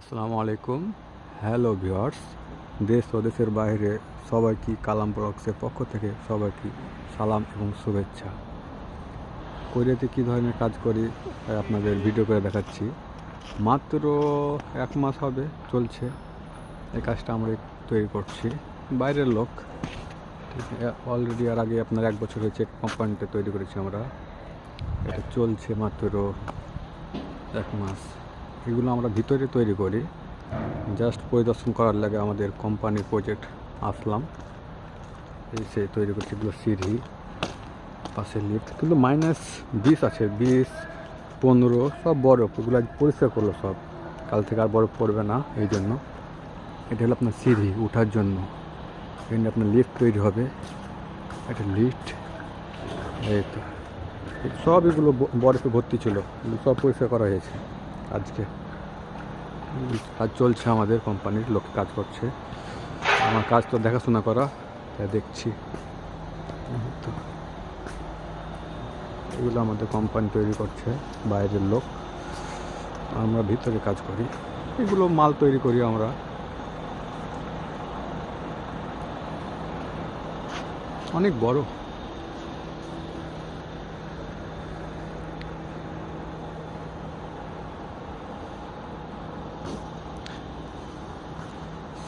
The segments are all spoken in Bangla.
আসসালামু আলাইকুম। হ্যালো ভিউয়ার্স, দেশ ও দেশের বাইরে সবাইকে কালাম ব্লগসের পক্ষ থেকে সবাইকে সালাম এবং শুভেচ্ছা। কোরিয়াতে কী ধরনের কাজ করি আপনাদের ভিডিও করে দেখাচ্ছি। মাত্র 1 মাস হবে চলছে এই কাজটা আমরা তৈরি করছি। বাইরের লোক, ঠিক অলরেডি আর আগে আপনার 1 বছর হয়েছে কোম্পানিটা তৈরি করেছি আমরা। এটা চলছে মাত্র 1 মাস। এগুলো আমরা ভিতরে তৈরি করি, জাস্ট পরিদর্শন করার লাগে আমাদের কোম্পানির প্রজেক্ট আসলাম, এই সে তৈরি করছে। এগুলো সিঁড়ি, পাশে লিফট, কিন্তু -20 আছে, 20-15 সব বরফ। এগুলো পরিষ্কার করলো সব, কাল থেকে আর বরফ পড়বে না। এই জন্য এটা হলো আপনার সিঁড়ি ওঠার জন্য। এখানে আপনার লিফট তৈরি হবে, একটা লিফট। এই তো সব এগুলো বরফে ভর্তি ছিল, সব পরিষ্কার করা হয়েছে আজকে। কাজ চলছে, আমাদের কোম্পানির লোক কাজ করছে। আমার কাজ তো দেখাশোনা করা, তাই দেখছি। তো এগুলো আমাদের কোম্পানি তৈরি করছে, বাইরের লোক, আমরা ভিতরে কাজ করি। এগুলো মাল তৈরি করি আমরা। অনেক বড়।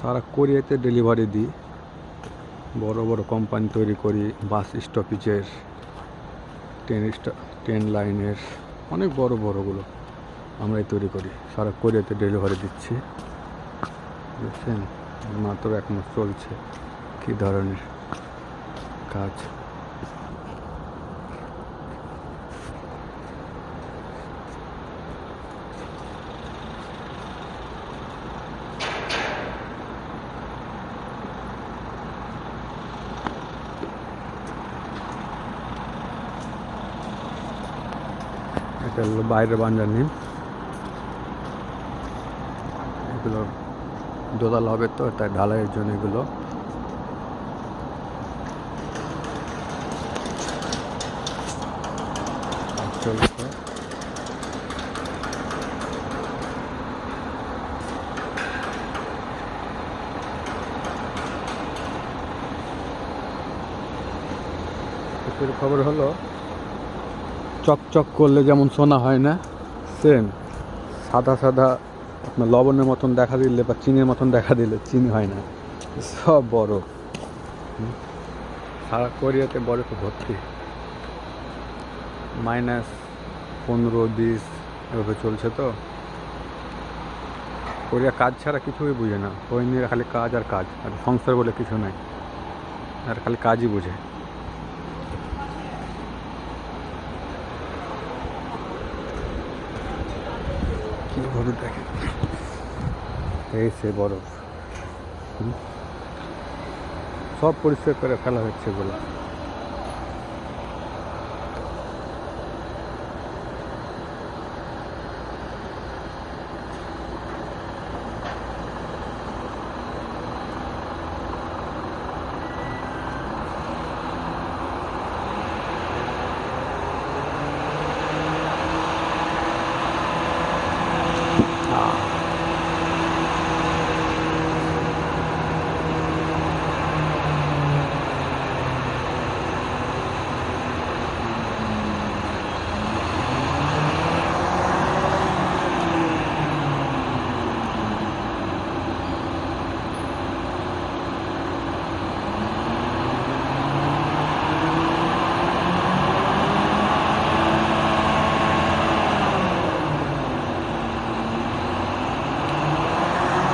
সারা কোরিয়াতে ডেলিভারি দিই, বড় বড় কোম্পানি তৈরি করি, বাস স্টপেজের, ট্রেন লাইনের, অনেক বড় বড়গুলো আমরাই তৈরি করি। সারা কোরিয়াতে ডেলিভারি দিচ্ছি, বুঝছেন। মাত্র 1 মাস চলছে। কী ধরনের কাজ! এটা হলো বাইরের বাঞ্জানি। এগুলো দোতলা হবে তো, তাই ঢালাইয়ের জন্য এগুলো। চলছে। খবর হলো, চকচক করলে যেমন সোনা হয় না, সেম সাদা সাদা আপনার লবণের মতন দেখা দিলে বা চিনির মতন দেখা দিলে চিনি হয় না, সব বরফ। সারা কোরিয়াতে বরফে ভর্তি। -15-20 এভাবে চলছে। তো কোরিয়া কাজ ছাড়া কিছুই বুঝে না, ওই নিয়ে খালি কাজ আর কাজ, আর সংসার বলে কিছু নাই, আর খালি কাজই বুঝে। কীভাবে দেখেন, এই সে বরফ, সব পরিষ্কার করে ফেলা হচ্ছে এগুলো।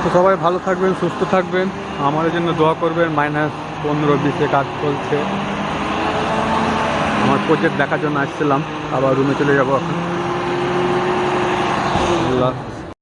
তো সবাই ভালো থাকবেন, সুস্থ থাকবেন, আমাদের জন্য দোয়া করবেন। -15-20 কাজ চলছে। আমার প্রজেক্ট দেখার জন্য আসছিলাম, আবার রুমে চলে যাবো এখন। আল্লাহ।